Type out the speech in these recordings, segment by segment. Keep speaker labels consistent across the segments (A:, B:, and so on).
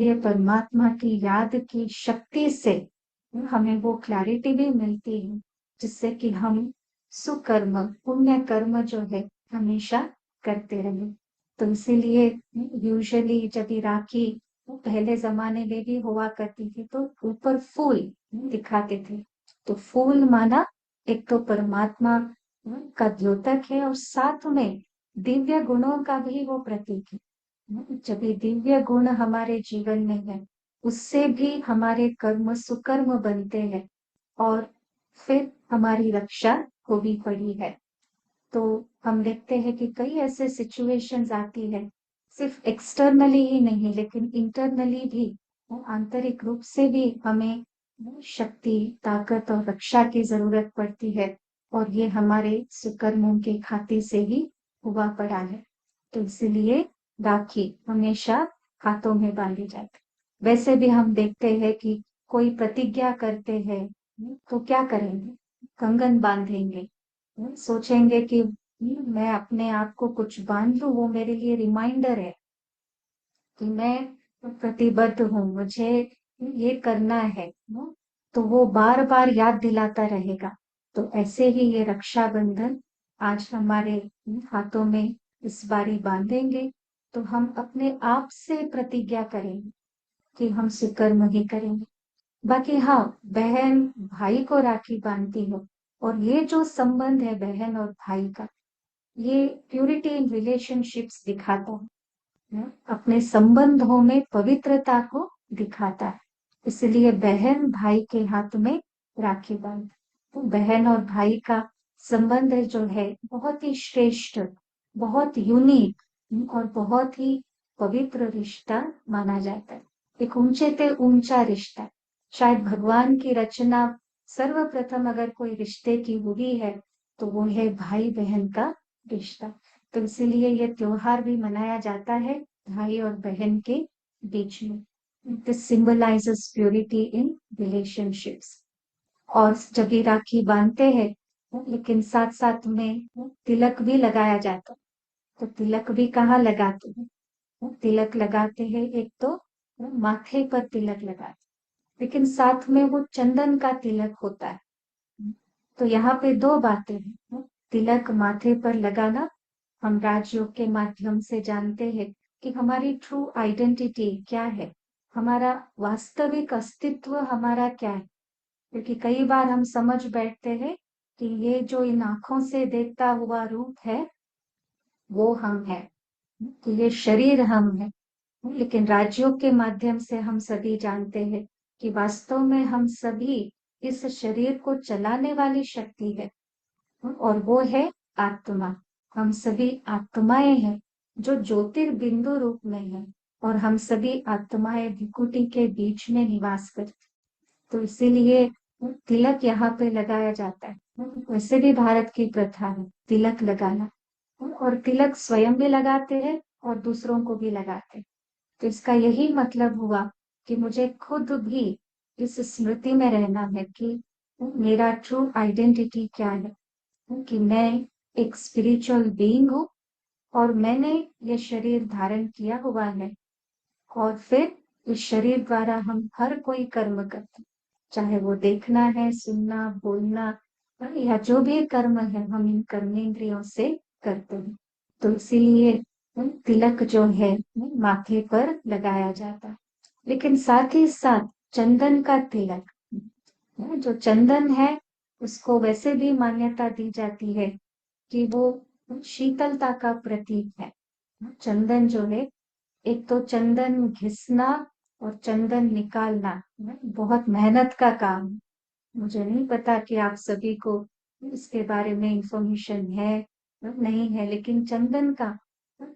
A: ये परमात्मा की याद की शक्ति से हमें वो क्लैरिटी भी मिलती है, जिससे कि हम सुकर्म पुण्य कर्म जो है हमेशा करते रहे। तो इसीलिए यूजुअली जब भी राखी पहले जमाने में भी हुआ करती थी तो ऊपर फूल दिखाते थे। तो फूल माना एक तो परमात्मा का द्योतक है और साथ में दिव्य गुणों का भी वो प्रतीक है। जब ये दिव्य गुण हमारे जीवन में है, उससे भी हमारे कर्म सुकर्म बनते हैं और फिर हमारी रक्षा हो भी पड़ी है। तो हम देखते हैं कि कई ऐसे सिचुएशंस आती है, सिर्फ एक्सटर्नली ही नहीं लेकिन इंटरनली भी, आंतरिक रूप से भी हमें शक्ति ताकत और रक्षा की जरूरत पड़ती है, और ये हमारे सुकर्मों के खाते से ही हुआ पड़ा है। तो इसलिए राखी हमेशा हाथों में बांधी जाती। वैसे भी हम देखते हैं कि कोई प्रतिज्ञा करते हैं तो क्या करेंगे, कंगन बांधेंगे, सोचेंगे कि मैं अपने आप को कुछ बांध लूं, वो मेरे लिए रिमाइंडर है कि मैं प्रतिबद्ध हूँ, मुझे ये करना है न? तो वो बार बार याद दिलाता रहेगा। तो ऐसे ही ये रक्षाबंधन आज हमारे हाथों में इस बारी बांधेंगे, तो हम अपने आप से प्रतिज्ञा करेंगे कि हम सुकर्म ही करेंगे। बाकी हाँ, बहन भाई को राखी बांधती हो, और ये जो संबंध है बहन और भाई का, ये प्यूरिटी इन रिलेशनशिप्स दिखाता है, अपने संबंधों में पवित्रता को दिखाता है। इसलिए बहन भाई के हाथ में राखी बांध, तो बहन और भाई का संबंध जो है बहुत ही श्रेष्ठ, बहुत यूनिक और बहुत ही पवित्र रिश्ता माना जाता है। एक ऊंचे से ऊंचा रिश्ता, शायद भगवान की रचना सर्वप्रथम अगर कोई रिश्ते की हुई है तो वो है भाई बहन का रिश्ता। तो इसीलिए ये त्योहार भी मनाया जाता है भाई और बहन के बीच में। This symbolizes purity in relationships. और जब ये राखी बांधते हैं, लेकिन साथ साथ में तिलक भी लगाया जाता है। तो तिलक भी कहाँ लगाते हैं, तिलक लगाते हैं एक तो माथे पर तिलक लगाते, लेकिन साथ में वो चंदन का तिलक होता है। तो यहाँ पे दो बातें हैं, तिलक माथे पर लगाना हम राजयोग के माध्यम से जानते हैं कि हमारी ट्रू आइडेंटिटी क्या है, हमारा वास्तविक अस्तित्व हमारा क्या है। क्योंकि कई बार हम समझ बैठते हैं कि ये जो इन आंखों से देखता हुआ रूप है वो हम है, कि ये शरीर हम है। लेकिन राजयोग के माध्यम से हम सभी जानते हैं कि वास्तव में हम सभी इस शरीर को चलाने वाली शक्ति है, और वो है आत्मा। हम सभी आत्माएं हैं जो ज्योतिर्बिंदु रूप में है, और हम सभी आत्माएं विकुटी के बीच में निवास करती। तो इसीलिए तिलक यहाँ पे लगाया जाता है। वैसे भी भारत की प्रथा है तिलक लगाना, और तिलक स्वयं भी लगाते हैं और दूसरों को भी लगाते हैं। तो इसका यही मतलब हुआ कि मुझे खुद भी इस स्मृति में रहना है कि मेरा ट्रू आइडेंटिटी क्या है, कि मैं एक स्पिरिचुअल बीइंग हूँ, और मैंने ये शरीर धारण किया हुआ है, और फिर इस शरीर द्वारा हम हर कोई कर्म करते हैं। चाहे वो देखना है, सुनना, बोलना, या जो भी कर्म है हम इन कर्मेंद्रियों से करते हैं। तो इसीलिए तिलक जो है माथे पर लगाया जाता है। लेकिन साथ ही साथ चंदन का तिलक, जो चंदन है उसको वैसे भी मान्यता दी जाती है कि वो शीतलता का प्रतीक है। चंदन जो है, एक तो चंदन घिसना और चंदन निकालना बहुत मेहनत का काम है। मुझे नहीं पता कि आप सभी को इसके बारे में इंफॉर्मेशन है नहीं है, लेकिन चंदन का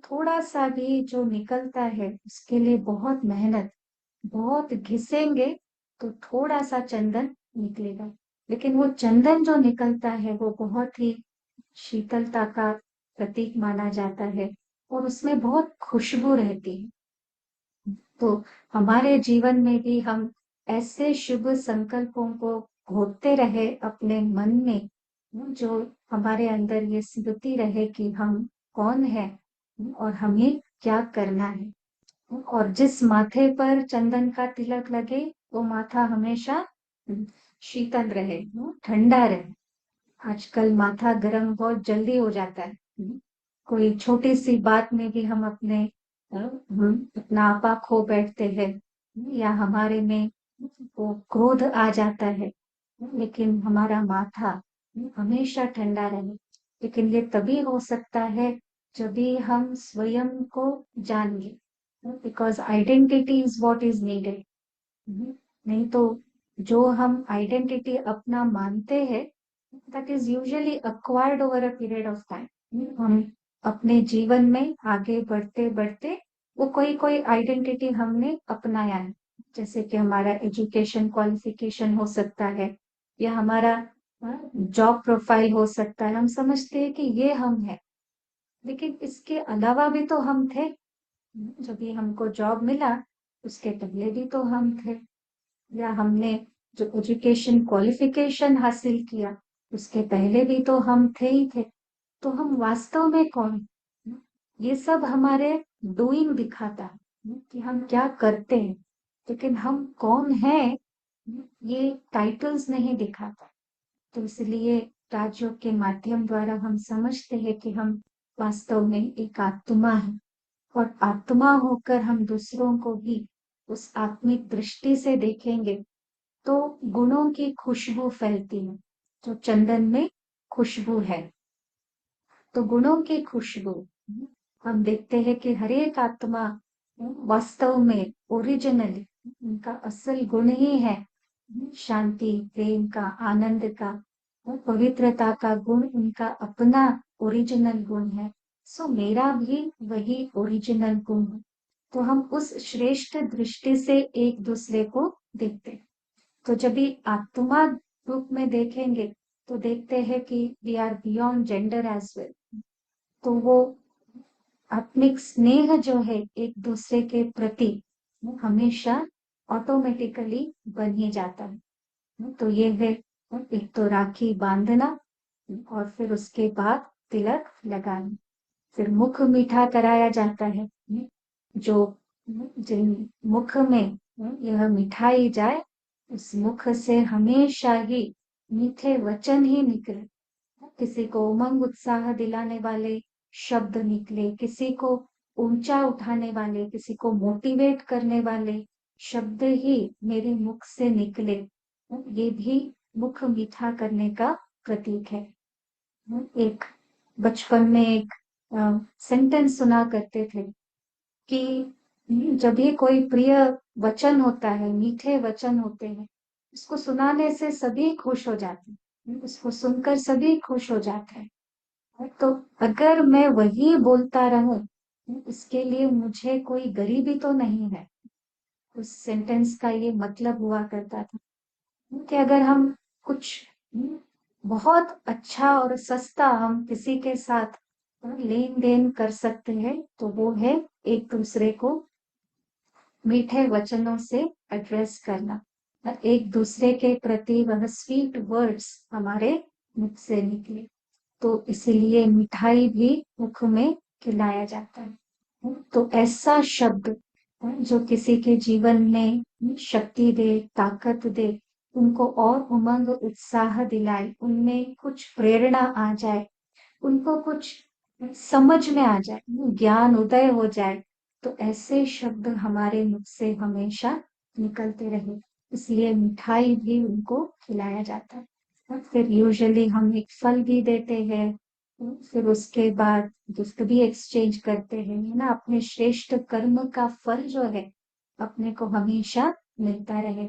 A: थोड़ा सा भी जो निकलता है उसके लिए बहुत मेहनत, बहुत घिसेंगे तो थोड़ा सा चंदन निकलेगा। लेकिन वो चंदन जो निकलता है वो बहुत ही शीतलता का प्रतीक माना जाता है, और उसमें बहुत खुशबू रहती है। तो हमारे जीवन में भी हम ऐसे शुभ संकल्पों को घोटते रहे अपने मन में, जो हमारे अंदर ये स्मृति रहे कि हम कौन है और हमें क्या करना है। और जिस माथे पर चंदन का तिलक लगे वो माथा हमेशा शीतल रहे, ठंडा रहे। आजकल माथा गर्म बहुत जल्दी हो जाता है। कोई छोटी सी बात में भी हम अपना आपा खो बैठते हैं, या हमारे में वो क्रोध आ जाता है। लेकिन हमारा माथा हमेशा ठंडा रहे। लेकिन ये तभी हो सकता है जब भी हम स्वयं को जानिए, because identity is what is needed. नहीं तो जो हम आइडेंटिटी अपना मानते हैं, that is usually acquired over a period of time. हम अपने जीवन में आगे बढ़ते बढ़ते वो कोई कोई आइडेंटिटी हमने अपनाया है। जैसे कि हमारा एजुकेशन क्वालिफिकेशन हो सकता है, या हमारा जॉब प्रोफाइल हो सकता है। हम समझते हैं कि ये हम है, लेकिन इसके अलावा भी तो हम थे। जब भी हमको जॉब मिला उसके पहले भी तो हम थे, या हमने जो एजुकेशन क्वालिफिकेशन हासिल किया उसके पहले भी तो हम थे ही थे। तो हम वास्तव में कौन हैं? ये सब हमारे डूइंग दिखाता है कि हम क्या करते हैं, लेकिन हम कौन हैं ये टाइटल्स नहीं दिखाता। तो इसलिए राजयोग के माध्यम द्वारा हम समझते हैं कि हम वास्तव में एक आत्मा है, और आत्मा होकर हम दूसरों को भी उस आत्मिक दृष्टि से देखेंगे तो गुणों की खुशबू फैलती है। जो चंदन में खुशबू है, तो गुणों की खुशबू हम देखते हैं कि हर एक आत्मा वास्तव में ओरिजिनली उनका असल गुण ही है शांति, प्रेम का, आनंद का, पवित्रता का गुण उनका अपना ओरिजिनल गुण है। सो मेरा भी वही ओरिजिनल गुण है। तो हम उस श्रेष्ठ दृष्टि से एक दूसरे को देखते हैं। तो जब भी आत्मा रूप में देखेंगे तो देखते हैं कि we are beyond gender as well. तो वो आत्मिक स्नेह जो है एक दूसरे के प्रति वो हमेशा ऑटोमेटिकली बन ही जाता है। तो ये है एक तो राखी बांधना, और फिर उसके बाद तिलक लगाना, फिर मुख मीठा कराया जाता है। जो जिन मुख में यह मिठाई जाए उस मुख से हमेशा ही मीठे वचन ही निकले। किसी को उमंग उत्साह दिलाने वाले शब्द निकले, किसी को ऊंचा उठाने वाले, किसी को मोटिवेट करने वाले शब्द ही मेरे मुख से निकले। ये भी मुख मीठा करने का प्रतीक है। एक बचपन में एक सेंटेंस सुना करते थे कि जब भी कोई प्रिय वचन होता है, मीठे वचन होते हैं, उसको सुनाने से सभी खुश हो जाते हैं, उसको सुनकर सभी खुश हो जाते हैं। तो अगर मैं वही बोलता रहूं, इसके लिए मुझे कोई गरीबी तो नहीं है। उस सेंटेंस का ये मतलब हुआ करता था कि अगर हम कुछ बहुत अच्छा और सस्ता हम किसी के साथ लेन देन कर सकते हैं तो वो है एक दूसरे को मीठे वचनों से एड्रेस करना, एक दूसरे के प्रति वह स्वीट वर्ड्स हमारे मुख से निकले। तो इसीलिए मिठाई भी मुख में खिलाया जाता है। तो ऐसा शब्द जो किसी के जीवन में शक्ति दे, ताकत दे, उनको और उमंग उत्साह दिलाए, उनमें कुछ प्रेरणा आ जाए, उनको कुछ समझ में आ जाए, ज्ञान उदय हो जाए, तो ऐसे शब्द हमारे मुख से हमेशा निकलते रहे। इसलिए मिठाई भी उनको खिलाया जाता है। और फिर यूजुअली हम एक फल भी देते हैं, फिर उसके बाद गिफ्ट भी एक्सचेंज करते हैं, है ना। अपने श्रेष्ठ कर्म का फल जो है अपने को हमेशा मिलता रहे।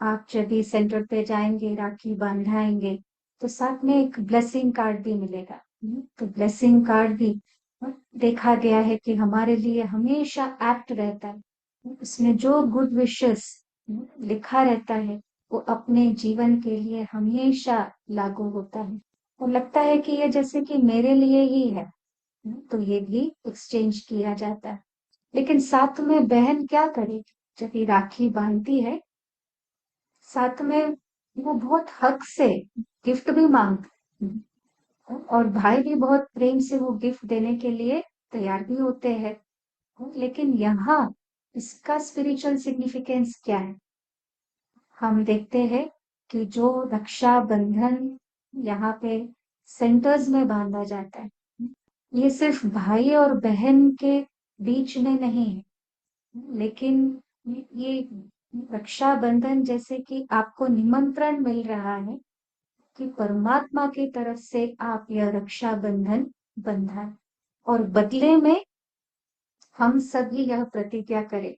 A: आप जब भी सेंटर पे जाएंगे, राखी बांधाएंगे, तो साथ में एक ब्लेसिंग कार्ड भी मिलेगा। तो ब्लेसिंग कार्ड भी देखा गया है कि हमारे लिए हमेशा एप्ट रहता है। उसमें जो गुड विशेस लिखा रहता है वो अपने जीवन के लिए हमेशा लागू होता है। तो लगता है कि ये जैसे कि मेरे लिए ही है। तो ये भी एक्सचेंज किया जाता है। लेकिन साथ में बहन क्या करेगी जब ये राखी बांधती है, साथ में वो बहुत हक से गिफ्ट भी मांगती है, और भाई भी बहुत प्रेम से वो गिफ्ट देने के लिए तैयार भी होते हैं। लेकिन यहाँ इसका स्पिरिचुअल सिग्निफिकेंस क्या है? हम देखते हैं कि जो रक्षा बंधन यहाँ पे सेंटर्स में बांधा जाता है, ये सिर्फ भाई और बहन के बीच में नहीं है, लेकिन ये रक्षा बंधन जैसे कि आपको निमंत्रण मिल रहा है कि परमात्मा की तरफ से आप यह रक्षा बंधन बंधा, और बदले में हम सभी यह प्रतिज्ञा करें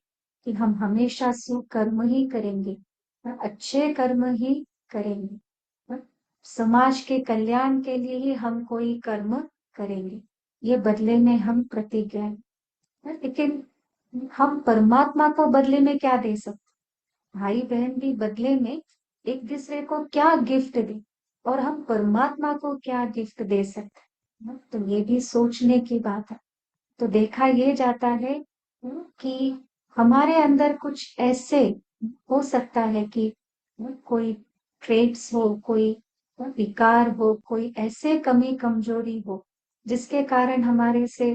A: कि हम हमेशा सुकर्म ही करेंगे, अच्छे कर्म ही करेंगे, समाज के कल्याण के लिए ही हम कोई कर्म करेंगे, ये बदले में हम प्रतिज्ञा है। लेकिन हम परमात्मा को बदले में क्या दे सकते? भाई बहन भी बदले में एक दूसरे को क्या गिफ्ट दे, और हम परमात्मा को क्या गिफ्ट दे सकते हैं? तो ये भी सोचने की बात है। तो देखा ये जाता है कि हमारे अंदर कुछ ऐसे हो सकता है कि कोई ट्रेट्स हो, कोई विकार हो, कोई ऐसे कमी कमजोरी हो जिसके कारण हमारे से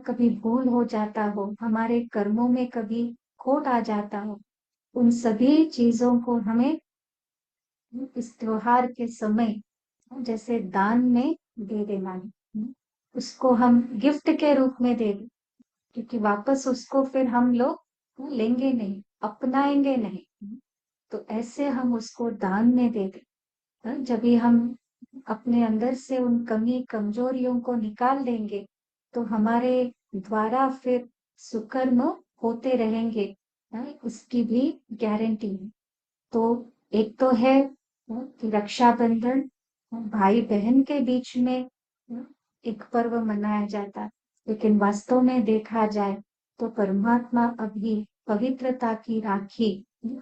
A: कभी भूल हो जाता हो, हमारे कर्मों में कभी खोट आ जाता हो। उन सभी चीजों को हमें इस त्योहार के समय जैसे दान में दे देना है, उसको हम गिफ्ट के रूप में दे दें, क्योंकि वापस उसको फिर हम लोग लेंगे नहीं, अपनाएंगे नहीं। तो ऐसे हम उसको दान में दे दें, जब भी हम अपने अंदर से उन कमी कमजोरियों को निकाल देंगे तो हमारे द्वारा फिर सुकर्म होते रहेंगे, इसकी भी गारंटी है। तो एक तो है कि रक्षाबंधन भाई बहन के बीच में एक पर्व मनाया जाता है, लेकिन वास्तव में देखा जाए तो परमात्मा अभी पवित्रता की राखी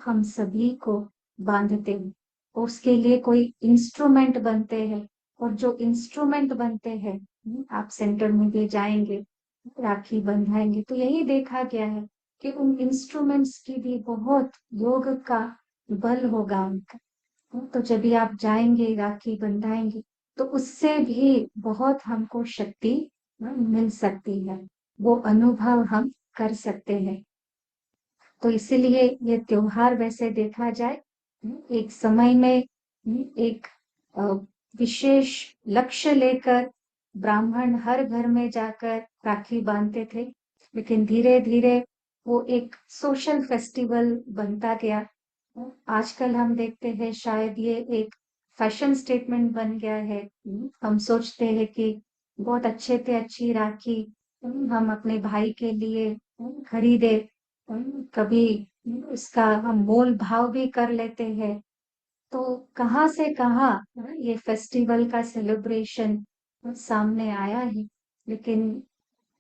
A: हम सभी को बांधते हैं। उसके लिए कोई इंस्ट्रूमेंट बनते हैं, और जो इंस्ट्रूमेंट बनते हैं, आप सेंटर में भी जाएंगे, राखी बंधाएंगे तो यही देखा गया है कि उन इंस्ट्रूमेंट्स की भी बहुत योग का बल होगा उनका। तो जब भी आप जाएंगे राखी बंधाएंगे तो उससे भी बहुत हमको शक्ति मिल सकती है, वो अनुभव हम कर सकते हैं। तो इसीलिए ये त्योहार वैसे देखा जाए एक समय में एक अ, विशेष लक्ष्य लेकर ब्राह्मण हर घर में जाकर राखी बांधते थे, लेकिन धीरे धीरे वो एक सोशल फेस्टिवल बनता गया। आजकल हम देखते हैं शायद ये एक फैशन स्टेटमेंट बन गया है। हम सोचते हैं कि बहुत अच्छे से अच्छी राखी हम अपने भाई के लिए खरीदे, कभी उसका हम मोल भाव भी कर लेते हैं। तो कहाँ से कहाँ ये फेस्टिवल का सेलिब्रेशन सामने आया है। लेकिन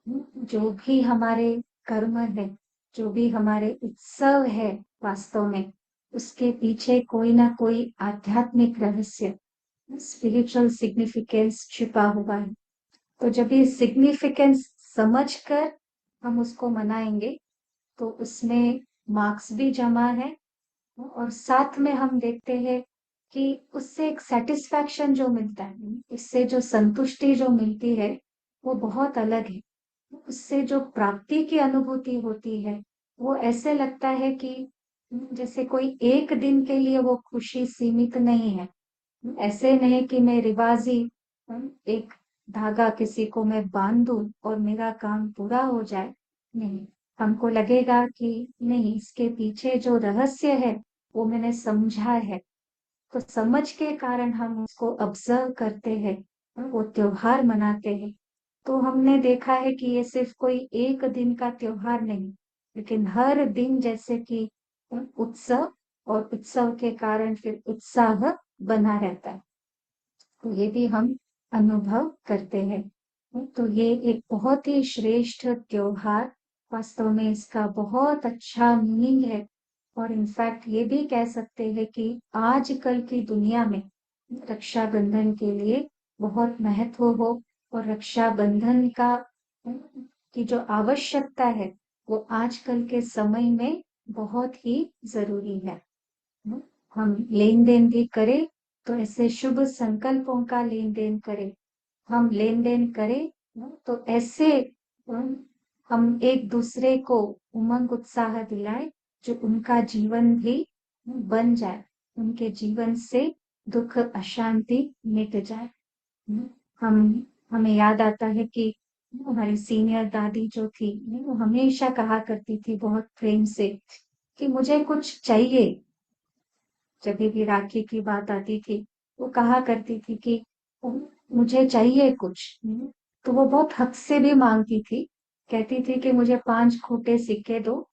A: जो भी हमारे कर्म है, जो भी हमारे उत्सव है, वास्तव में उसके पीछे कोई ना कोई आध्यात्मिक रहस्य, स्पिरिचुअल सिग्निफिकेंस छिपा हुआ है। तो जब ये सिग्निफिकेंस समझकर हम उसको मनाएंगे तो उसमें मार्क्स भी जमा है, और साथ में हम देखते हैं कि उससे एक सेटिस्फैक्शन जो मिलता है, इससे जो संतुष्टि जो मिलती है वो बहुत अलग है। उससे जो प्राप्ति की अनुभूति होती है वो ऐसे लगता है कि जैसे कोई एक दिन के लिए वो खुशी सीमित नहीं है। ऐसे नहीं कि मैं रिवाजी एक धागा किसी को मैं बांध दूं और मेरा काम पूरा हो जाए, नहीं। हमको लगेगा कि नहीं, इसके पीछे जो रहस्य है वो मैंने समझा है, तो समझ के कारण हम उसको ऑब्जर्व करते हैं, वो त्योहार मनाते हैं। तो हमने देखा है कि ये सिर्फ कोई एक दिन का त्योहार नहीं, लेकिन हर दिन जैसे कि उत्सव, और उत्सव के कारण फिर उत्साह बना रहता है। तो ये भी हम अनुभव करते हैं। तो ये एक बहुत ही श्रेष्ठ त्योहार, वास्तव में इसका बहुत अच्छा मीनिंग है। और इनफैक्ट ये भी कह सकते हैं कि आजकल की दुनिया में रक्षाबंधन के लिए बहुत महत्व हो, और रक्षाबंधन का की जो आवश्यकता है वो आजकल के समय में बहुत ही जरूरी है। हम लेन देन भी करें तो ऐसे शुभ संकल्पों का लेन देन करें। हम लेन देन करें तो ऐसे हम एक दूसरे को उमंग उत्साह दिलाए, जो उनका जीवन भी बन जाए, उनके जीवन से दुख अशांति मिट जाए। हम हमें याद आता है कि हमारी सीनियर दादी जो थी, वो हमेशा कहा करती थी बहुत प्रेम से कि मुझे कुछ चाहिए। जब भी राखी की बात आती थी, वो कहा करती थी कि मुझे चाहिए कुछ। तो वो बहुत हक से भी मांगती थी, कहती थी कि मुझे 5 खोटे सिक्के दो,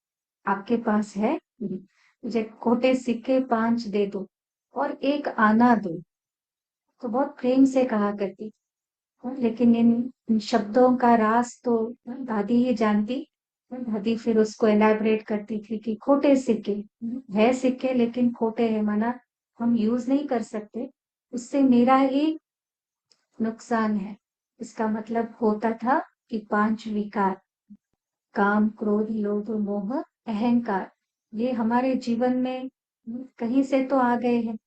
A: आपके पास है? मुझे खोटे सिक्के 5 दे दो और एक आना दो। तो बहुत प्रेम से कहा करती। लेकिन इन शब्दों का राज तो दादी ही जानती। दादी फिर उसको एलैबोरेट करती थी कि खोटे सिक्के है, सिक्के लेकिन खोटे हैं, माना हम यूज नहीं कर सकते, उससे मेरा ही नुकसान है। इसका मतलब होता था कि 5 विकार, काम क्रोध लोभ मोह अहंकार, ये हमारे जीवन में कहीं से तो आ गए हैं।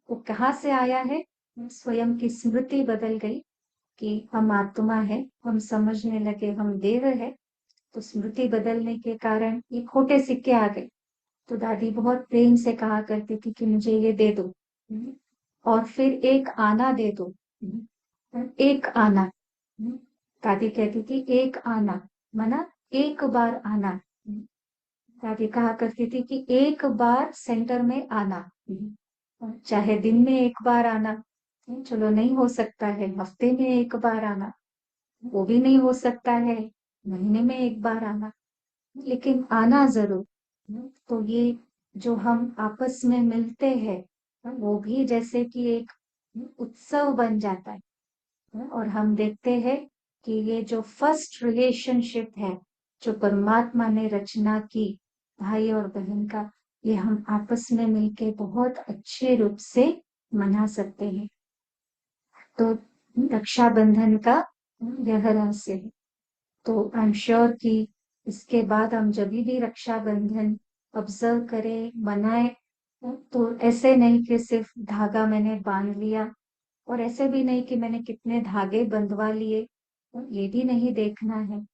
A: वो कहाँ से आया है? स्वयं की स्मृति बदल गई कि हम आत्मा है, हम समझने लगे हम देव है। तो स्मृति बदलने के कारण ये खोटे सिक्के आ गए। तो दादी बहुत प्रेम से कहा करती थी कि मुझे ये दे दो, और फिर एक आना दे दो। एक आना, दादी कहती थी एक आना, माना एक बार आना। दादी कहा करती थी कि एक बार सेंटर में आना, चाहे दिन में एक बार आना, चलो नहीं हो सकता है हफ्ते में एक बार आना, वो भी नहीं हो सकता है महीने में एक बार आना, लेकिन आना जरूर। तो ये जो हम आपस में मिलते हैं, वो भी जैसे कि एक उत्सव बन जाता है। और हम देखते हैं कि ये जो फर्स्ट रिलेशनशिप है, जो परमात्मा ने रचना की भाई और बहन का, ये हम आपस में मिलके बहुत अच्छे रूप से मना सकते हैं। तो रक्षाबंधन का यह रहस्य है। तो आई एम श्योर कि इसके बाद हम जब भी रक्षाबंधन ऑब्जर्व करें, मनाए, तो ऐसे नहीं कि सिर्फ धागा मैंने बांध लिया, और ऐसे भी नहीं कि मैंने कितने धागे बंधवा लिए, ये भी नहीं देखना है।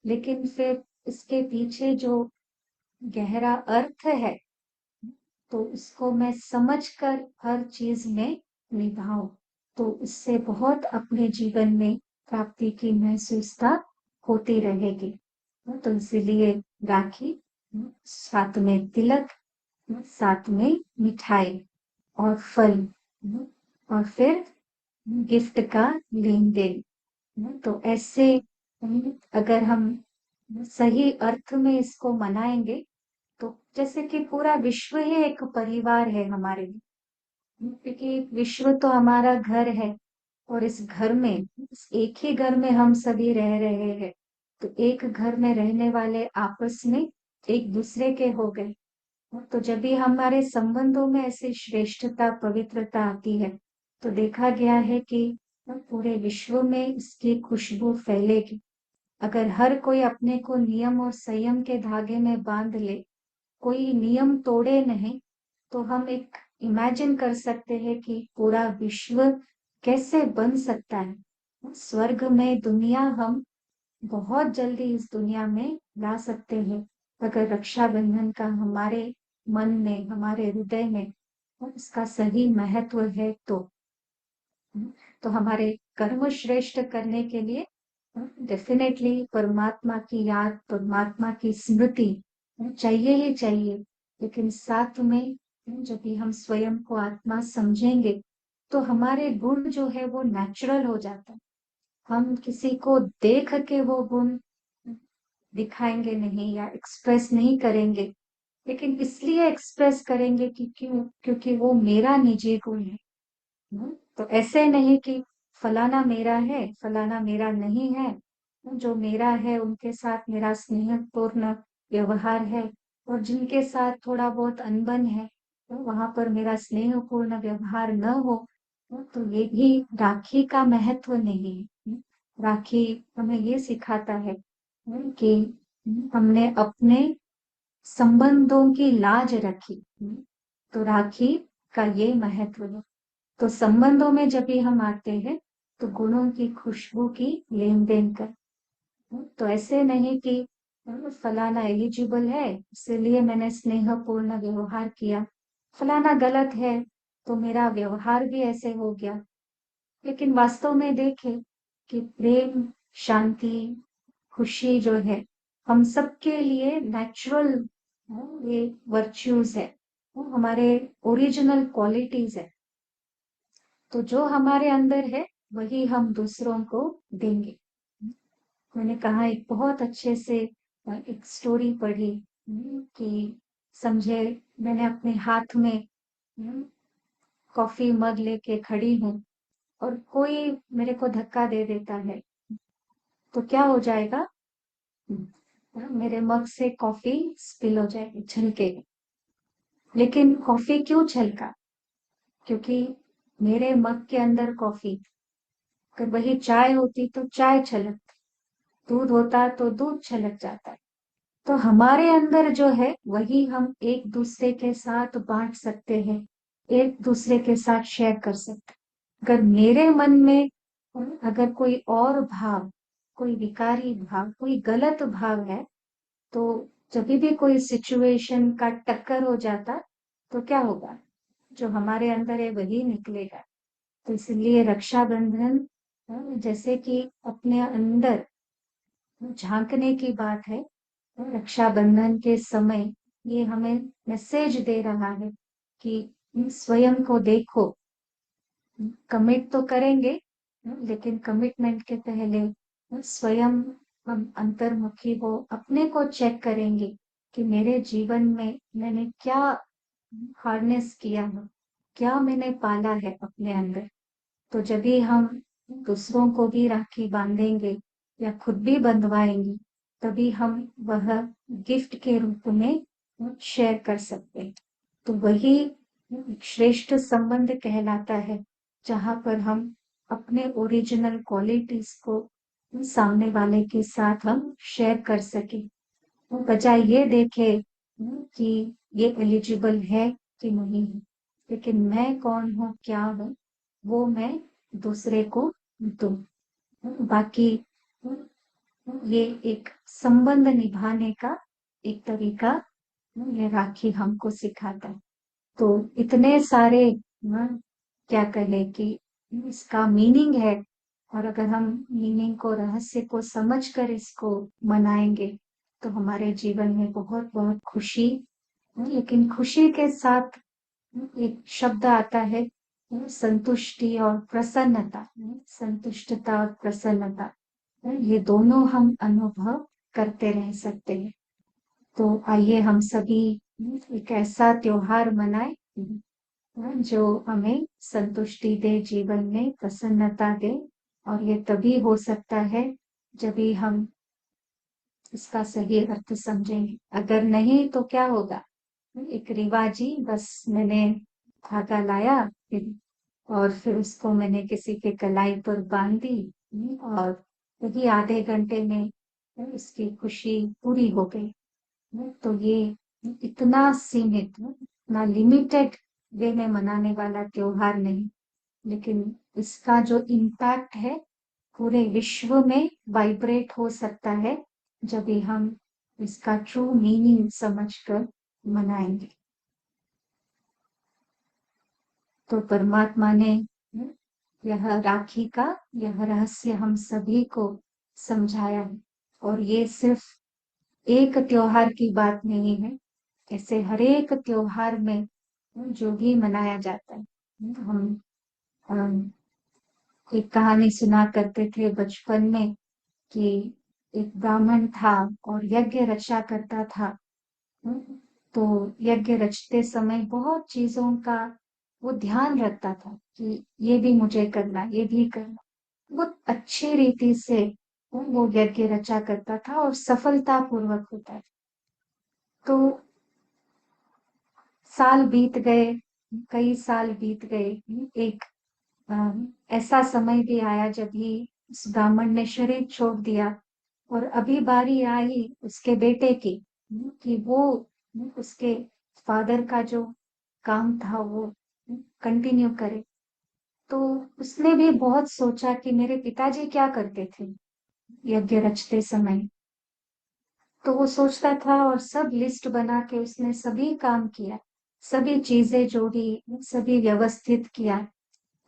A: लेकिन फिर इसके पीछे जो गहरा अर्थ है, तो उसको मैं समझकर हर चीज में निभाऊं, तो इससे बहुत अपने जीवन में प्राप्ति की महसूसता होती रहेगी। तो इसीलिए राखी, साथ में तिलक, साथ में मिठाई और फल, और फिर गिफ्ट का लेन देन। तो ऐसे अगर हम सही अर्थ में इसको मनाएंगे, तो जैसे कि पूरा विश्व ही एक परिवार है हमारे लिए, क्योंकि विश्व तो हमारा घर है, और इस घर में, इस एक ही घर में हम सभी रह रहे हैं। तो एक घर में रहने वाले आपस में एक दूसरे के हो गए। तो जब भी हमारे संबंधों में ऐसी श्रेष्ठता पवित्रता आती है, तो देखा गया है कि पूरे विश्व में इसकी खुशबू फैलेगी। अगर हर कोई अपने को नियम और संयम के धागे में बांध ले, कोई नियम तोड़े नहीं, तो हम एक इमेजिन कर सकते हैं कि पूरा विश्व कैसे बन सकता है। स्वर्ग में दुनिया हम बहुत जल्दी इस दुनिया में ला सकते हैं, अगर रक्षाबंधन का हमारे मन में, हमारे हृदय में इसका सही महत्व है। तो हमारे कर्म श्रेष्ठ करने के लिए डेफिनेटली परमात्मा की याद, परमात्मा की स्मृति चाहिए ही चाहिए। लेकिन साथ में जब भी हम स्वयं को आत्मा समझेंगे, तो हमारे गुण जो है वो नेचुरल हो जाता है। हम किसी को देख के वो गुण दिखाएंगे नहीं या एक्सप्रेस नहीं करेंगे, लेकिन इसलिए एक्सप्रेस करेंगे कि क्यों, क्योंकि वो मेरा निजी गुण है। तो ऐसे नहीं कि फलाना मेरा है, फलाना मेरा नहीं है। जो मेरा है उनके साथ मेरा स्नेहपूर्ण व्यवहार है, और जिनके साथ थोड़ा बहुत अनबन है, तो वहां पर मेरा स्नेहपूर्ण व्यवहार न हो, तो ये भी राखी का महत्व नहीं है। राखी हमें ये सिखाता है कि हमने अपने संबंधों की लाज रखी। तो राखी का ये महत्व है। तो संबंधों में जब भी हम आते हैं, तो गुणों की खुशबू की लेन देन कर, तो ऐसे नहीं कि फलाना एलिजिबल है इसलिए मैंने स्नेहपूर्ण व्यवहार किया, फलाना गलत है तो मेरा व्यवहार भी ऐसे हो गया। लेकिन वास्तव में देखें कि प्रेम, शांति, खुशी जो है हम सबके लिए नेचुरल ये वर्च्यूज है, वो हमारे ओरिजिनल क्वालिटीज है। तो जो हमारे अंदर है वही हम दूसरों को देंगे। मैंने कहा एक बहुत अच्छे से एक स्टोरी पढ़ी कि समझे मैंने अपने हाथ में कॉफी मग लेके खड़ी हूँ और कोई मेरे को धक्का दे देता है तो क्या हो जाएगा? मेरे मग से कॉफी स्पिल हो जाएगी, छलकेगी। लेकिन कॉफी क्यों छलका? क्योंकि मेरे मग के अंदर कॉफी, अगर वही चाय होती तो चाय छलक, दूध होता तो दूध छलक जाता। तो हमारे अंदर जो है वही हम एक दूसरे के साथ बांट सकते हैं, एक दूसरे के साथ शेयर कर सकते हैं। अगर मेरे मन में अगर कोई और भाव, कोई विकारी भाव, कोई गलत भाव है, तो जब भी कोई सिचुएशन का टक्कर हो जाता तो क्या होगा? जो हमारे अंदर है वही निकलेगा। तो इसलिए रक्षाबंधन जैसे कि अपने अंदर झांकने की बात है। रक्षाबंधन के समय ये हमें मैसेज दे रहा है कि स्वयं को देखो, कमिट तो करेंगे लेकिन कमिटमेंट के पहले स्वयं हम अंतर्मुखी हो, अपने को चेक करेंगे कि मेरे जीवन में मैंने क्या हार्नेस किया है, क्या मैंने पाला है अपने अंदर। तो जब भी हम दूसरों को भी राखी बांधेंगे या खुद भी बंधवाएंगे तभी हम वह गिफ्ट के रूप में शेयर कर सकते हैं। तो वही श्रेष्ठ संबंध कहलाता है, जहां पर हम अपने ओरिजिनल क्वालिटीज को सामने वाले के साथ हम शेयर कर सके, तो बजाय ये देखे कि ये एलिजिबल है कि नहीं है, लेकिन मैं कौन हूँ, क्या हूँ, वो मैं दूसरे को दूं। बाकी ये एक संबंध निभाने का एक तरीका ये राखी हमको सिखाता है। तो इतने सारे क्या कहे कि इसका मीनिंग है, और अगर हम मीनिंग को, रहस्य को समझ कर इसको मनाएंगे तो हमारे जीवन में बहुत बहुत खुशी, लेकिन खुशी के साथ एक शब्द आता है संतुष्टि और प्रसन्नता। संतुष्टता और प्रसन्नता ये दोनों हम अनुभव करते रह सकते हैं। तो आइए हम सभी एक ऐसा त्योहार मनाएं जो हमें संतुष्टि दे, जीवन में प्रसन्नता दे। और ये तभी हो सकता है जब भी हम इसका सही अर्थ समझेंगे। अगर नहीं तो क्या होगा? एक रिवाजी, बस मैंने धागा लाया और फिर उसको मैंने किसी के कलाई पर बांध दी और वही आधे घंटे में उसकी खुशी पूरी हो गई। तो ये इतना सीमित, इतना लिमिटेड वे में मनाने वाला त्योहार नहीं, लेकिन इसका जो इम्पैक्ट है पूरे विश्व में वाइब्रेट हो सकता है जब भी हम इसका ट्रू मीनिंग समझकर मनाएंगे। तो परमात्मा ने यह राखी का यह रहस्य हम सभी को समझाया है। और ये सिर्फ एक त्योहार की बात नहीं है, ऐसे हर एक त्योहार में जो भी मनाया जाता है। हम एक कहानी सुना करते थे बचपन में कि एक ब्राह्मण था और यज्ञ रचा करता था। तो यज्ञ रचते समय बहुत चीजों का वो ध्यान रखता था कि ये भी मुझे करना, ये भी करना। बहुत अच्छी रीति से वो यज्ञ रचा करता था और सफलता पूर्वक होता था। तो साल बीत गए, कई साल बीत गए। एक ऐसा समय भी आया जब ही उस ब्राह्मण ने शरीर छोड़ दिया और अभी बारी आई उसके बेटे की कि वो उसके फादर का जो काम था वो कंटिन्यू करे। तो उसने भी बहुत सोचा कि मेरे पिताजी क्या करते थे, यज्ञ रचते समय। तो वो सोचता था और सब लिस्ट बना के उसने सभी काम किया, सभी चीजें जोड़ी, सभी व्यवस्थित किया।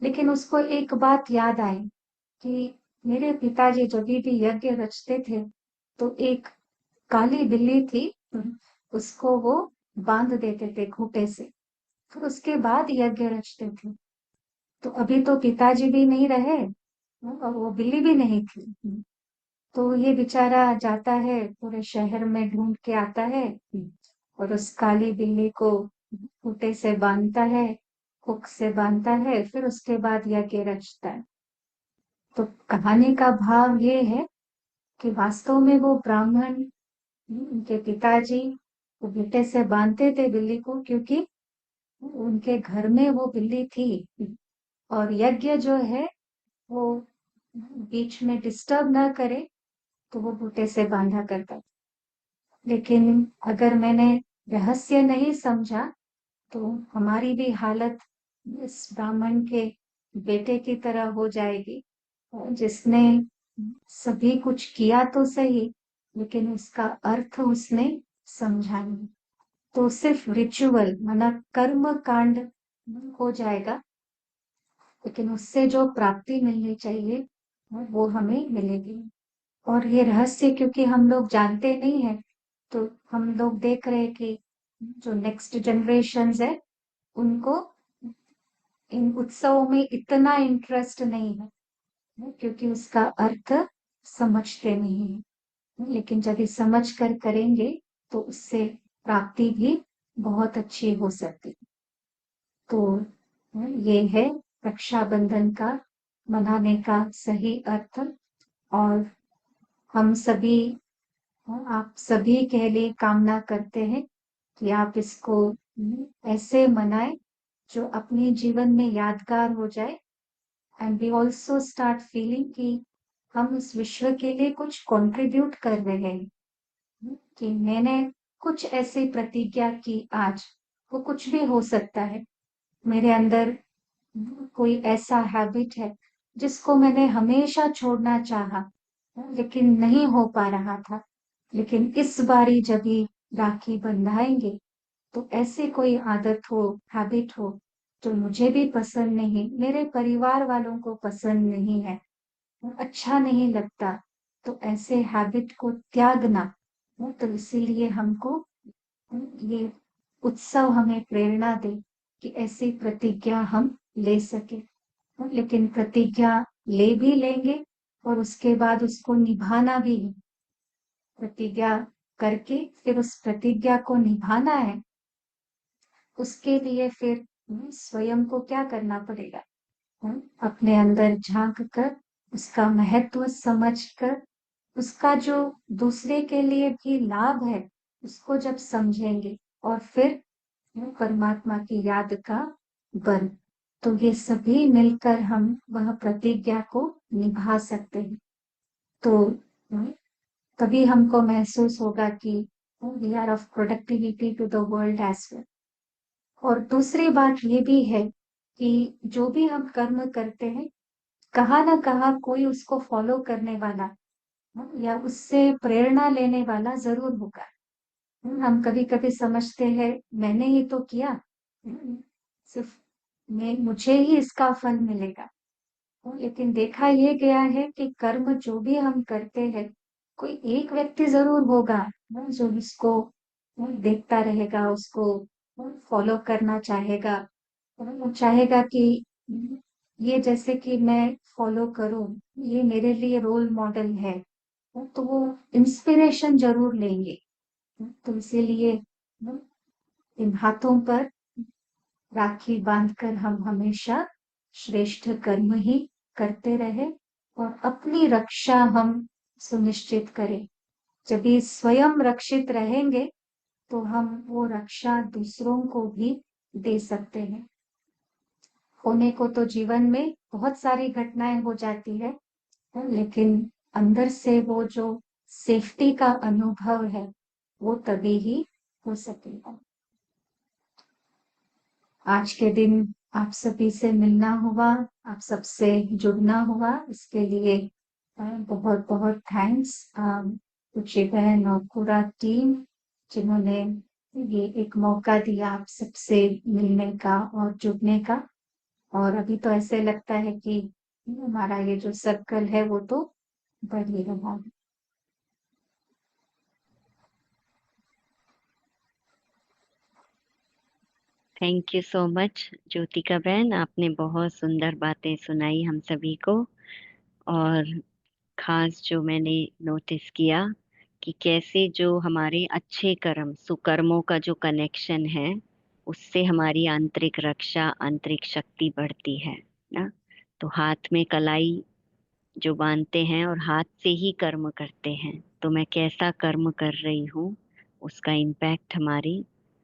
A: लेकिन उसको एक बात याद आई कि मेरे पिताजी जब भी यज्ञ रचते थे तो एक काली बिल्ली थी, उसको वो बांध देते थे खूंटे से, फिर उसके बाद यज्ञ रचते थे। तो अभी तो पिताजी भी नहीं रहे और वो बिल्ली भी नहीं थी। तो ये बेचारा जाता है, पूरे शहर में ढूंढ के आता है और उस काली बिल्ली को खूंटे से बांधता है, हुक से बांधता है, फिर उसके बाद यज्ञ रचता है। तो कहानी का भाव ये है कि वास्तव में वो ब्राह्मण, उनके पिताजी वो बेटे से बांधते थे बिल्ली को, क्योंकि उनके घर में वो बिल्ली थी और यज्ञ जो है वो बीच में डिस्टर्ब ना करे, तो वो बूटे से बांधा करता। लेकिन अगर मैंने रहस्य नहीं समझा तो हमारी भी हालत इस ब्राह्मण के बेटे की तरह हो जाएगी, जिसने सभी कुछ किया तो सही, लेकिन उसका अर्थ उसने समझा नहीं। तो सिर्फ रिचुअल मतलब कर्म कांड हो जाएगा, लेकिन उससे जो प्राप्ति मिलनी चाहिए वो हमें मिलेगी। और ये रहस्य क्योंकि हम लोग जानते नहीं है, तो हम लोग देख रहे हैं कि जो नेक्स्ट जनरेशन्स है उनको इन उत्सवों में इतना इंटरेस्ट नहीं है, क्योंकि उसका अर्थ समझते नहीं है। लेकिन जब ये समझ कर करेंगे तो उससे प्राप्ति भी बहुत अच्छी हो सकती है। तो ये है रक्षाबंधन का मनाने का सही अर्थ। और हम सभी, आप सभी के लिए कामना करते हैं कि आप इसको ऐसे मनाएं जो अपने जीवन में यादगार हो जाए। And we also start feeling कि हम इस विश्व के लिए कुछ कंट्रीब्यूट कर रहे हैं, कि मैंने कुछ ऐसी प्रतिज्ञा की आज। वो कुछ भी हो सकता है, मेरे अंदर कोई ऐसा हैबिट है जिसको मैंने हमेशा छोड़ना चाहा, लेकिन नहीं हो पा रहा था। लेकिन इस बारी जब ही राखी बंधाएंगे तो ऐसी कोई आदत हो, हैबिट हो जो मुझे भी पसंद नहीं, मेरे परिवार वालों को पसंद नहीं है, अच्छा नहीं लगता, तो ऐसे हैबिट को त्यागना। तो इसीलिए हमको ये उत्सव हमें प्रेरणा दे कि ऐसी प्रतिज्ञा हम ले सके। लेकिन प्रतिज्ञा ले भी लेंगे और उसके बाद उसको निभाना भी है। प्रतिज्ञा करके फिर उस प्रतिज्ञा को निभाना है, उसके लिए फिर स्वयं को क्या करना पड़ेगा? अपने अंदर झांक कर, उसका महत्व समझ कर, उसका जो दूसरे के लिए भी लाभ है उसको जब समझेंगे, और फिर परमात्मा की याद का बल, तो ये सभी मिलकर हम वह प्रतिज्ञा को निभा सकते हैं। तो तभी हमको महसूस होगा कि we are of productivity to the world as well. और दूसरी बात ये भी है कि जो भी हम कर्म करते हैं, कहाँ ना कहाँ कोई उसको फॉलो करने वाला या उससे प्रेरणा लेने वाला जरूर होगा। हम कभी कभी समझते हैं मैंने ही तो किया, सिर्फ मैं मुझे ही इसका फल मिलेगा। लेकिन देखा ये गया है कि कर्म जो भी हम करते हैं, कोई एक व्यक्ति जरूर होगा जो इसको देखता रहेगा, उसको फॉलो करना चाहेगा। वो चाहेगा कि ये जैसे कि मैं फॉलो करूं, ये मेरे लिए रोल मॉडल है, तो वो इंस्पिरेशन जरूर लेंगे। तो इसीलिए इन हाथों पर राखी बांधकर हम हमेशा श्रेष्ठ कर्म ही करते रहे और अपनी रक्षा हम सुनिश्चित करें। जब ये स्वयं रक्षित रहेंगे तो हम वो रक्षा दूसरों को भी दे सकते हैं। होने को तो जीवन में बहुत सारी घटनाएं हो जाती है, लेकिन अंदर से वो जो सेफ्टी का अनुभव है वो तभी ही हो सकेगा। आज के दिन आप सभी से मिलना हुआ, आप सबसे जुड़ना हुआ, इसके लिए बहुत बहुत थैंक्स रुचि बहन और पूरा टीम, जिन्होंने ये एक मौका दिया आप सबसे मिलने का और जुड़ने का। और अभी तो ऐसे लगता है कि हमारा ये जो सर्कल है वो तो बढ़ ही रहा है।
B: Thank you so much Jyotika बहन, आपने बहुत सुंदर बातें सुनाई हम सभी को। और खास जो मैंने नोटिस किया कि कैसे जो हमारे अच्छे कर्म सुकर्मों का जो कनेक्शन है, उससे हमारी आंतरिक रक्षा आंतरिक शक्ति बढ़ती है ना। तो हाथ में कलाई जो बांधते हैं और हाथ से ही कर्म करते हैं, तो मैं कैसा कर्म कर रही हूँ, उसका इम्पैक्ट हमारी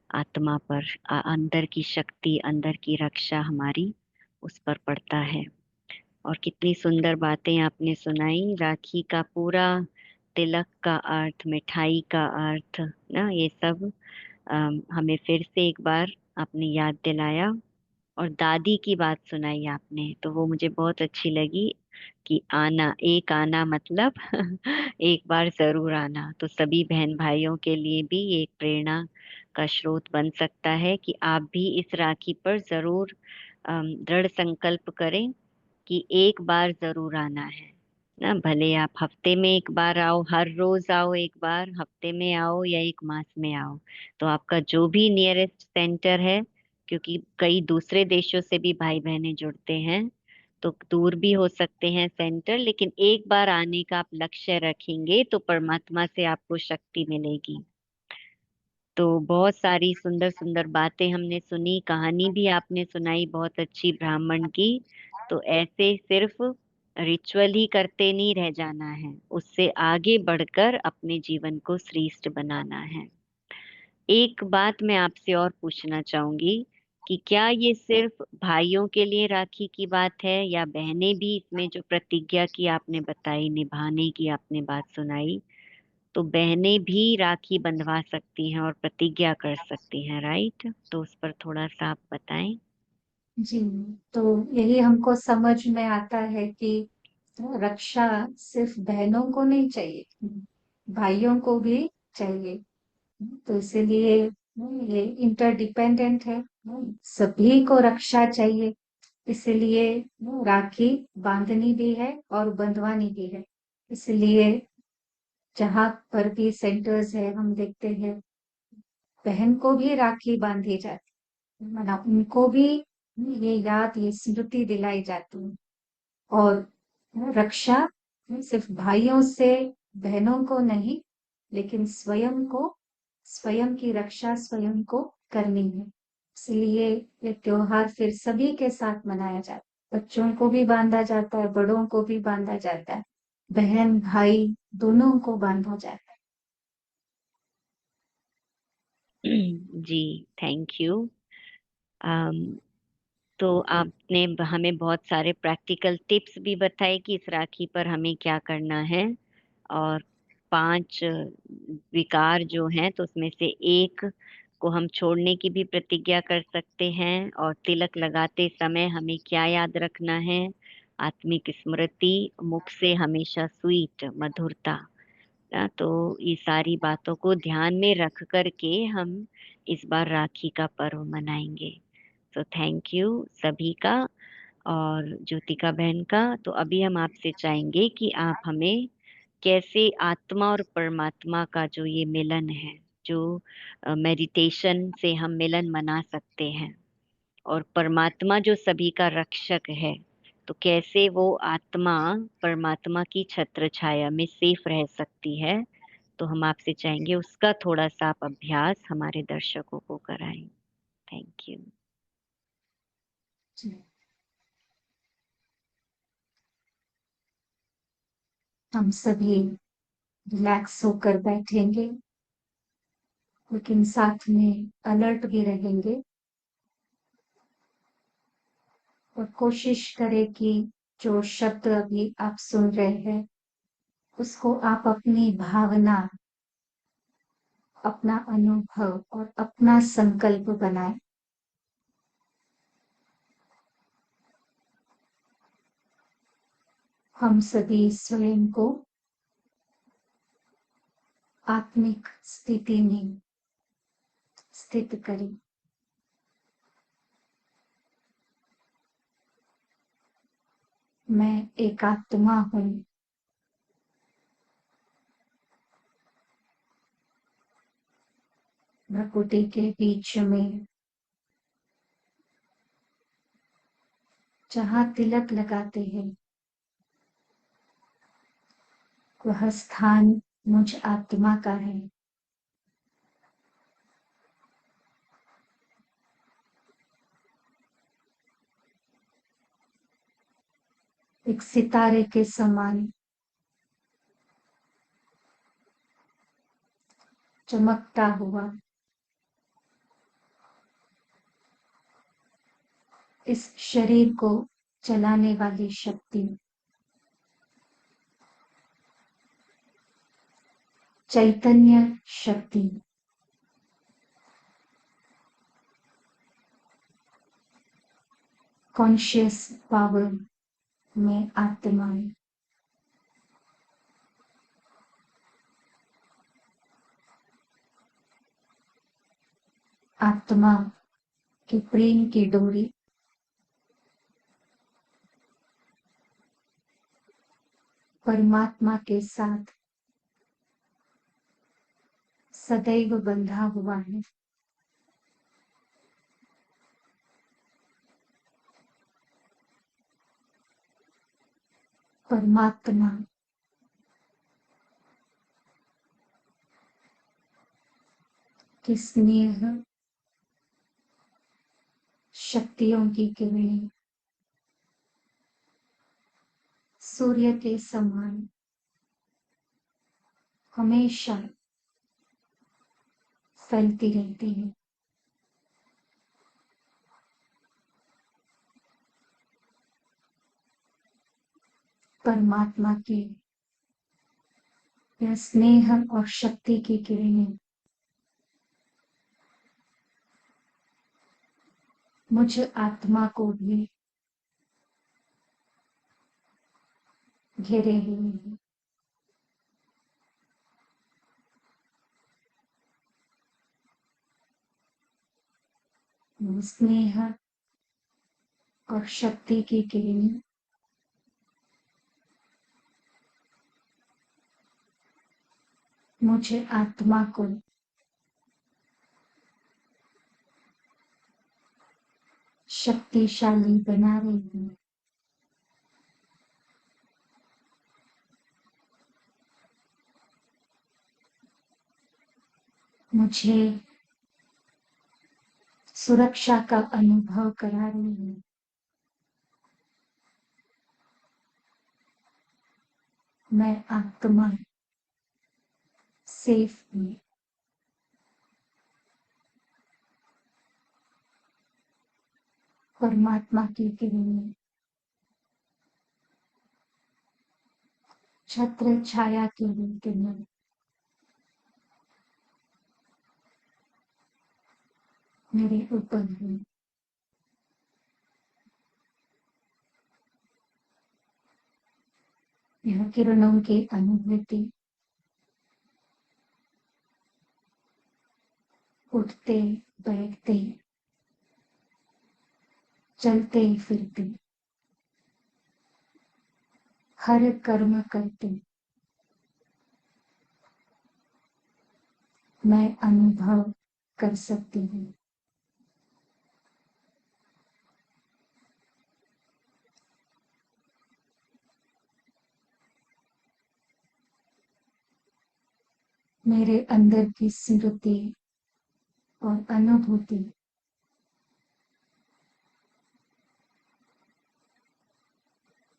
B: आत्मा पर, अंदर की शक्ति अंदर की रक्षा हमारी उस पर पड़ता है। और कितनी सुंदर बातें आपने सुनाई, राखी का पूरा तिलक का अर्थ, मिठाई का अर्थ ना, ये सब हमें फिर से एक बार आपने याद दिलाया। और दादी की बात सुनाई आपने, तो वो मुझे बहुत अच्छी लगी कि आना, एक आना मतलब एक बार जरूर आना। तो सभी बहन भाइयों के लिए भी ये एक प्रेरणा का स्रोत बन सकता है कि आप भी इस राखी पर जरूर दृढ़ संकल्प करें कि एक बार जरूर आना है ना। भले आप हफ्ते में एक बार आओ, हर रोज आओ, एक बार हफ्ते में आओ या एक मास में आओ, तो आपका जो भी नियरेस्ट सेंटर है, क्योंकि कई दूसरे देशों से भी भाई बहनें जुड़ते हैं, तो दूर भी हो सकते हैं सेंटर, लेकिन एक बार आने का आप लक्ष्य रखेंगे तो परमात्मा से आपको शक्ति मिलेगी। तो बहुत सारी सुंदर सुंदर बातें हमने सुनी, कहानी भी आपने सुनाई बहुत अच्छी ब्राह्मण की। तो ऐसे सिर्फ रिचुअल ही करते नहीं रह जाना है, उससे आगे बढ़कर अपने जीवन को श्रेष्ठ बनाना है। एक बात मैं आपसे और पूछना चाहूंगी कि क्या ये सिर्फ भाइयों के लिए राखी की बात है, या बहनें भी इसमें जो प्रतिज्ञा की आपने बताई, निभाने की आपने बात सुनाई, तो बहनें भी राखी बंधवा सकती हैं और प्रतिज्ञा कर सकती हैं, राइट? तो उस पर थोड़ा सा आप बताएं।
A: जी, तो यही हमको समझ में आता है कि रक्षा सिर्फ बहनों को नहीं चाहिए, भाइयों को भी चाहिए। तो इसीलिए ये इंटरडिपेंडेंट है, सभी को रक्षा चाहिए। इसलिए राखी बांधनी भी है और बंधवानी भी है। इसलिए जहाँ पर भी सेंटर्स है हम देखते हैं बहन को भी राखी बांधी जाती है, माना उनको भी ये याद ये स्मृति दिलाई जाती है। और रक्षा सिर्फ भाइयों से बहनों को नहीं, लेकिन स्वयं को, स्वयं की रक्षा स्वयं को करनी है। इसलिए ये त्योहार फिर सभी के साथ मनाया जाता है, बच्चों को भी बांधा जाता है, बड़ों को भी बांधा जाता है, बहन भाई दोनों को बांधा जाता है।
B: जी, थैंक यू। तो आपने हमें बहुत सारे प्रैक्टिकल टिप्स भी बताए कि इस राखी पर हमें क्या करना है। और 5 विकार जो हैं, तो उसमें से एक को हम छोड़ने की भी प्रतिज्ञा कर सकते हैं। और तिलक लगाते समय हमें क्या याद रखना है? आत्मिक स्मृति, मुख से हमेशा स्वीट मधुरता ना। तो ये सारी बातों को ध्यान में रख करके हम इस बार राखी का पर्व मनाएंगे। तो थैंक यू सभी का, और ज्योतिका बहन का। तो अभी हम आपसे चाहेंगे कि आप हमें कैसे आत्मा और परमात्मा का जो ये मिलन है, जो मेडिटेशन से हम मिलन मना सकते हैं, और परमात्मा जो सभी का रक्षक है, तो कैसे वो आत्मा परमात्मा की छत्र छाया में सेफ रह सकती है, तो हम आपसे चाहेंगे उसका थोड़ा सा आप अभ्यास हमारे दर्शकों को कराएं। Thank you.
A: हम सभी रिलैक्स होकर बैठेंगे, लेकिन साथ में अलर्ट भी रहेंगे। और कोशिश करें कि जो शब्द अभी आप सुन रहे हैं उसको आप अपनी भावना, अपना अनुभव और अपना संकल्प बनाएं। हम सभी स्वयं को आत्मिक स्थिति में स्थित करें। मैं एक आत्मा हूँ। प्रकृति के बीच में जहाँ तिलक लगाते हैं, वह स्थान मुझ आत्मा का है। एक सितारे के समान चमकता हुआ इस शरीर को चलाने वाली शक्ति, चैतन्य शक्ति, कॉन्शियस पावर में आत्मा, आत्मा की प्रेम की डोरी परमात्मा के साथ सदैव बंधा हुआ है। परमात्मा की स्नेह शक्तियों की किरणें सूर्य के समान हमेशा फैलती रहती है। परमात्मा की यह स्नेह और शक्ति की किरणें मुझ आत्मा को भी घेरे हुए हैं। वो स्नेह और शक्ति की किरणें मुझे आत्मा को शक्तिशाली बना रही है। मुझे सुरक्षा का अनुभव करा रही है। मैं आत्मा सेफ हूँ। परमात्मा की किरणें छत्र छाया के रूप में मेरे ऊपर है। यह किरणों की अनुभूति उठते बैठते चलते फिरते हर कर्म करते मैं अनुभव कर सकती हूँ। मेरे अंदर की स्मृति और अनुभूति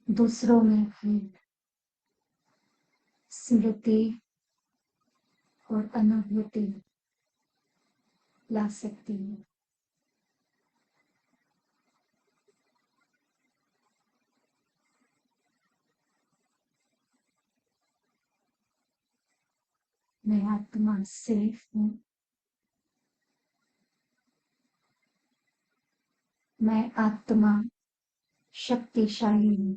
A: दूसरों में भी स्मृति और अनुभूति ला सकती है। मैं आत्मा सेफ हूँ। मैं आत्मा शक्तिशाली हूँ।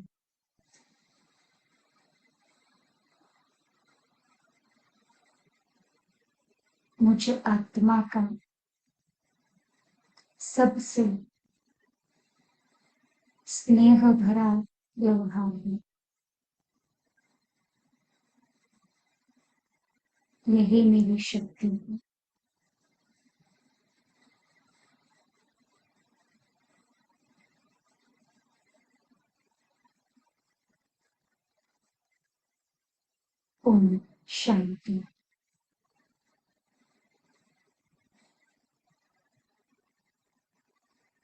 A: मुझ आत्मा का सबसे स्नेह भरा व्यवहार है। यही मेरी शक्ति है। ओम शांति।